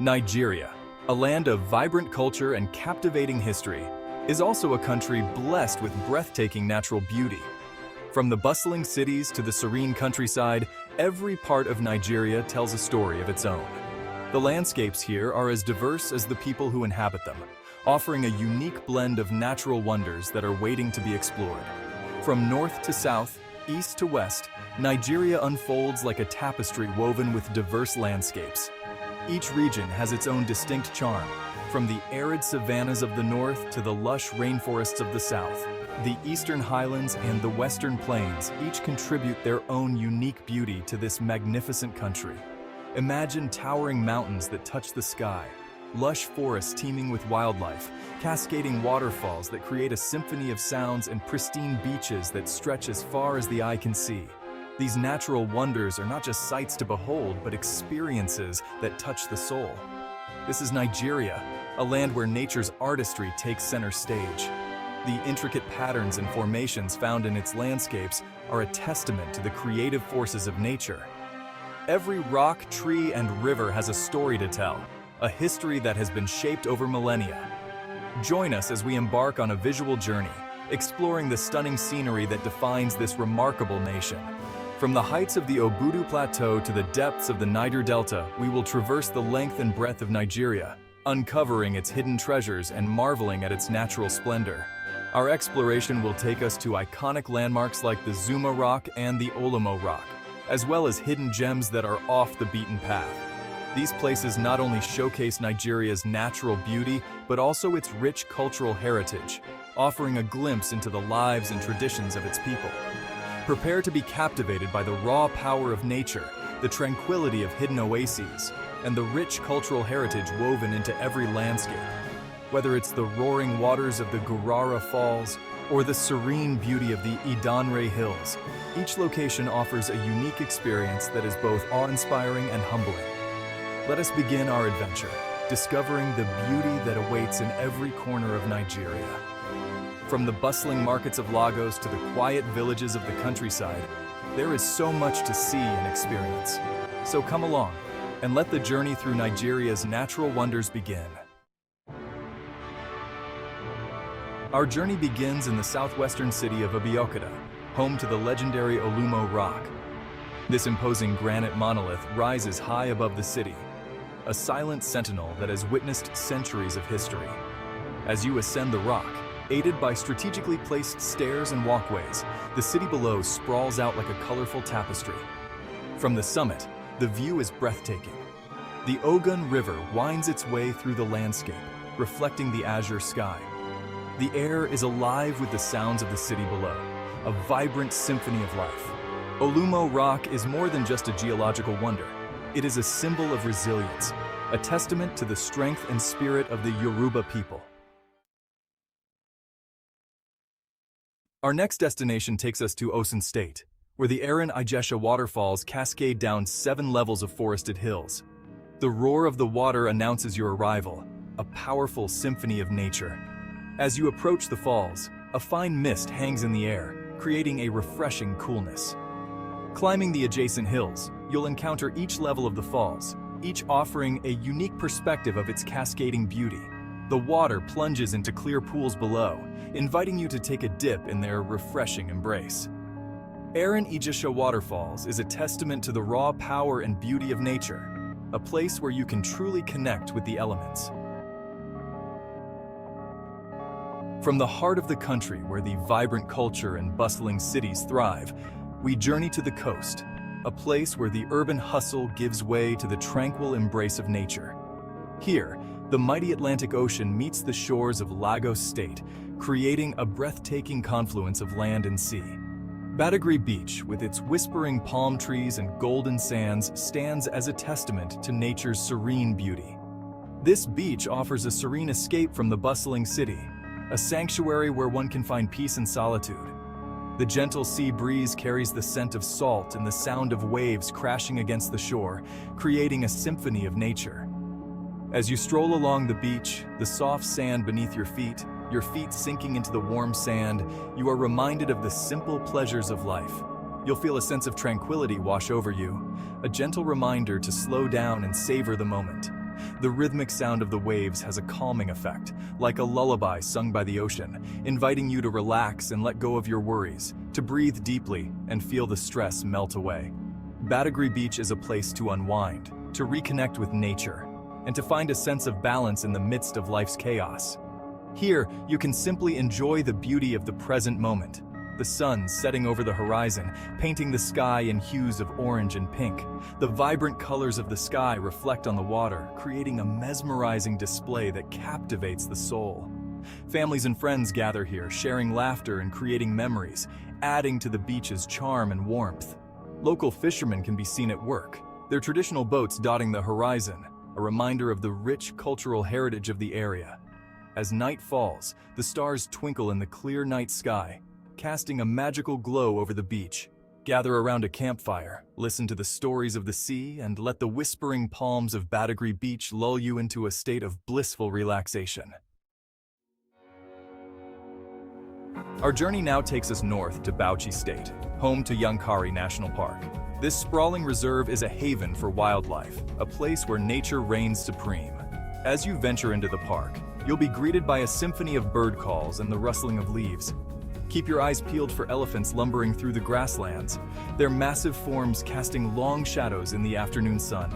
Nigeria, a land of vibrant culture and captivating history, is also a country blessed with breathtaking natural beauty. From the bustling cities to the serene countryside, every part of Nigeria tells a story of its own. The landscapes here are as diverse as the people who inhabit them, offering a unique blend of natural wonders that are waiting to be explored. From north to south, east to west, Nigeria unfolds like a tapestry woven with diverse landscapes. Each region has its own distinct charm, from the arid savannahs of the north to the lush rainforests of the south. The eastern highlands and the western plains each contribute their own unique beauty to this magnificent country. Imagine towering mountains that touch the sky, lush forests teeming with wildlife, cascading waterfalls that create a symphony of sounds, and pristine beaches that stretch as far as the eye can see. These natural wonders are not just sights to behold, but experiences that touch the soul. This is Nigeria, a land where nature's artistry takes center stage. The intricate patterns and formations found in its landscapes are a testament to the creative forces of nature. Every rock, tree, and river has a story to tell, a history that has been shaped over millennia. Join us as we embark on a visual journey, exploring the stunning scenery that defines this remarkable nation. From the heights of the Obudu Plateau to the depths of the Niger Delta, we will traverse the length and breadth of Nigeria, uncovering its hidden treasures and marveling at its natural splendor. Our exploration will take us to iconic landmarks like the Olumo Rock and the Olumo Rock, as well as hidden gems that are off the beaten path. These places not only showcase Nigeria's natural beauty, but also its rich cultural heritage, offering a glimpse into the lives and traditions of its people. Prepare to be captivated by the raw power of nature, the tranquility of hidden oases, and the rich cultural heritage woven into every landscape. Whether it's the roaring waters of the Gurara Falls or the serene beauty of the Idanre Hills, each location offers a unique experience that is both awe-inspiring and humbling. Let us begin our adventure, discovering the beauty that awaits in every corner of Nigeria. From the bustling markets of Lagos to the quiet villages of the countryside, there is so much to see and experience. So come along, and let the journey through Nigeria's natural wonders begin. Our journey begins in the southwestern city of Abeokuta, home to the legendary Olumo Rock. This imposing granite monolith rises high above the city, a silent sentinel that has witnessed centuries of history. As you ascend the rock, aided by strategically placed stairs and walkways, the city below sprawls out like a colorful tapestry. From the summit, the view is breathtaking. The Ogun River winds its way through the landscape, reflecting the azure sky. The air is alive with the sounds of the city below, a vibrant symphony of life. Olumo Rock is more than just a geological wonder. It is a symbol of resilience, a testament to the strength and spirit of the Yoruba people. Our next destination takes us to Osun State, where the Erin Ijesha Waterfalls cascade down 7 levels of forested hills. The roar of the water announces your arrival, a powerful symphony of nature. As you approach the falls, a fine mist hangs in the air, creating a refreshing coolness. Climbing the adjacent hills, you'll encounter each level of the falls, each offering a unique perspective of its cascading beauty. The water plunges into clear pools below, inviting you to take a dip in their refreshing embrace. Erin Ijesha Waterfalls is a testament to the raw power and beauty of nature, a place where you can truly connect with the elements. From the heart of the country where the vibrant culture and bustling cities thrive, we journey to the coast, a place where the urban hustle gives way to the tranquil embrace of nature. Here, the mighty Atlantic Ocean meets the shores of Lagos State, creating a breathtaking confluence of land and sea. Badagry Beach, with its whispering palm trees and golden sands, stands as a testament to nature's serene beauty. This beach offers a serene escape from the bustling city, a sanctuary where one can find peace and solitude. The gentle sea breeze carries the scent of salt and the sound of waves crashing against the shore, creating a symphony of nature. As you stroll along the beach, the soft sand beneath your feet sinking into the warm sand, you are reminded of the simple pleasures of life. You'll feel a sense of tranquility wash over you, a gentle reminder to slow down and savor the moment. The rhythmic sound of the waves has a calming effect, like a lullaby sung by the ocean, inviting you to relax and let go of your worries, to breathe deeply and feel the stress melt away. Badagry Beach is a place to unwind, to reconnect with nature, and to find a sense of balance in the midst of life's chaos. Here, you can simply enjoy the beauty of the present moment. The sun setting over the horizon, painting the sky in hues of orange and pink. The vibrant colors of the sky reflect on the water, creating a mesmerizing display that captivates the soul. Families and friends gather here, sharing laughter and creating memories, adding to the beach's charm and warmth. Local fishermen can be seen at work, their traditional boats dotting the horizon, a reminder of the rich cultural heritage of the area. As night falls, the stars twinkle in the clear night sky, casting a magical glow over the beach. Gather around a campfire, listen to the stories of the sea, and let the whispering palms of Badagry Beach lull you into a state of blissful relaxation. Our journey now takes us north to Bauchi State, home to Yankari National Park. This sprawling reserve is a haven for wildlife, a place where nature reigns supreme. As you venture into the park, you'll be greeted by a symphony of bird calls and the rustling of leaves. Keep your eyes peeled for elephants lumbering through the grasslands, their massive forms casting long shadows in the afternoon sun.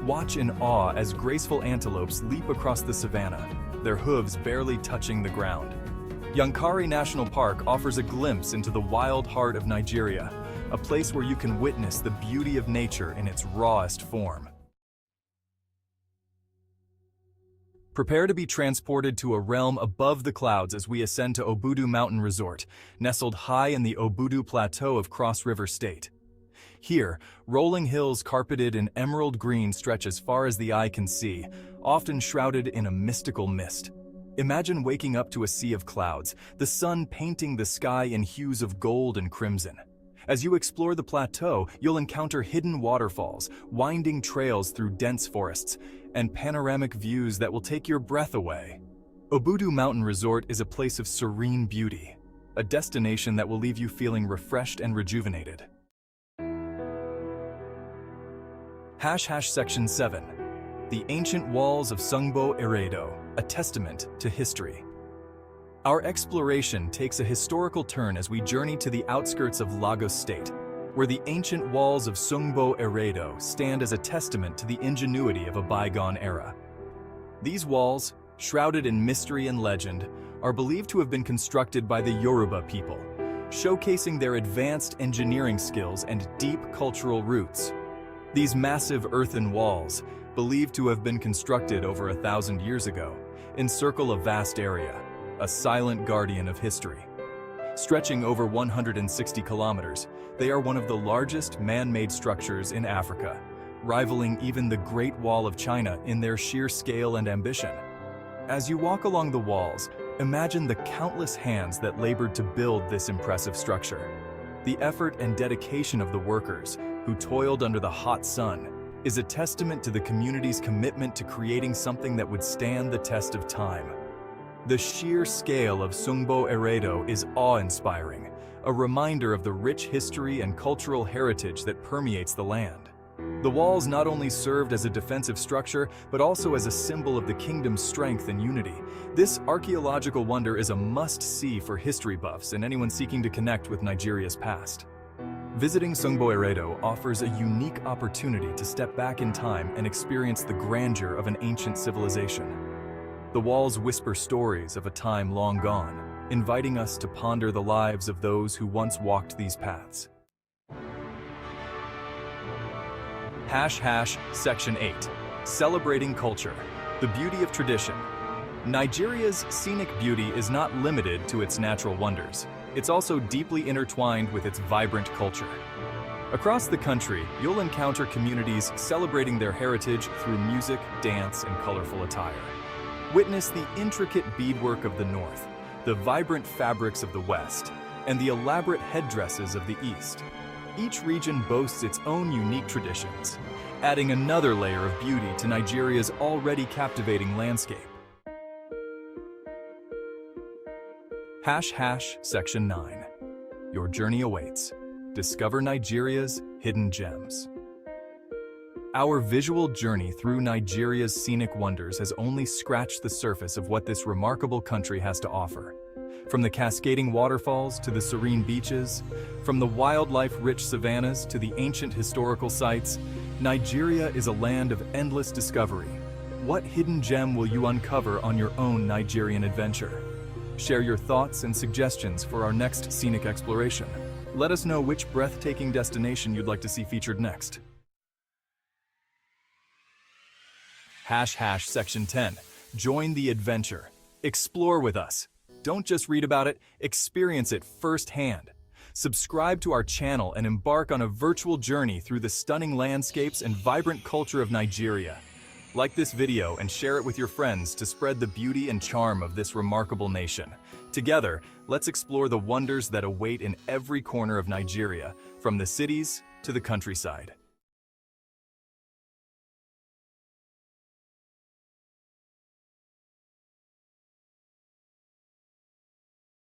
Watch in awe as graceful antelopes leap across the savannah, their hooves barely touching the ground. Yankari National Park offers a glimpse into the wild heart of Nigeria, a place where you can witness the beauty of nature in its rawest form. Prepare to be transported to a realm above the clouds as we ascend to Obudu Mountain Resort, nestled high in the Obudu Plateau of Cross River State. Here, rolling hills carpeted in emerald green stretch as far as the eye can see, often shrouded in a mystical mist. Imagine waking up to a sea of clouds, the sun painting the sky in hues of gold and crimson. As you explore the plateau, you'll encounter hidden waterfalls, winding trails through dense forests, and panoramic views that will take your breath away. Obudu Mountain Resort is a place of serene beauty, a destination that will leave you feeling refreshed and rejuvenated. Section 7. The Ancient Walls of Sungbo Eredo, a testament to history. Our exploration takes a historical turn as we journey to the outskirts of Lagos State, where the ancient walls of Sungbo Eredo stand as a testament to the ingenuity of a bygone era. These walls, shrouded in mystery and legend, are believed to have been constructed by the Yoruba people, showcasing their advanced engineering skills and deep cultural roots. These massive earthen walls, believed to have been constructed over 1,000 years ago, encircle a vast area, a silent guardian of history. Stretching over 160 kilometers, they are one of the largest man-made structures in Africa, rivaling even the Great Wall of China in their sheer scale and ambition. As you walk along the walls, imagine the countless hands that labored to build this impressive structure. The effort and dedication of the workers, who toiled under the hot sun, is a testament to the community's commitment to creating something that would stand the test of time. The sheer scale of Sungbo Eredo is awe-inspiring, a reminder of the rich history and cultural heritage that permeates the land. The walls not only served as a defensive structure, but also as a symbol of the kingdom's strength and unity. This archaeological wonder is a must-see for history buffs and anyone seeking to connect with Nigeria's past. Visiting Sungbo Eredo offers a unique opportunity to step back in time and experience the grandeur of an ancient civilization. The walls whisper stories of a time long gone, inviting us to ponder the lives of those who once walked these paths. Section 8. Celebrating culture, the beauty of tradition. Nigeria's scenic beauty is not limited to its natural wonders. It's also deeply intertwined with its vibrant culture. Across the country, you'll encounter communities celebrating their heritage through music, dance, and colorful attire. Witness the intricate beadwork of the north, the vibrant fabrics of the west, and the elaborate headdresses of the east. Each region boasts its own unique traditions, adding another layer of beauty to Nigeria's already captivating landscape. Section 9. Your journey awaits. Discover Nigeria's hidden gems. Our visual journey through Nigeria's scenic wonders has only scratched the surface of what this remarkable country has to offer. From the cascading waterfalls to the serene beaches, from the wildlife-rich savannas to the ancient historical sites, Nigeria is a land of endless discovery. What hidden gem will you uncover on your own Nigerian adventure? Share your thoughts and suggestions for our next scenic exploration. Let us know which breathtaking destination you'd like to see featured next. Section 10. Join the adventure. Explore with us. Don't just read about it, experience it firsthand. Subscribe to our channel and embark on a virtual journey through the stunning landscapes and vibrant culture of Nigeria. Like this video and share it with your friends to spread the beauty and charm of this remarkable nation. Together, let's explore the wonders that await in every corner of Nigeria, from the cities to the countryside.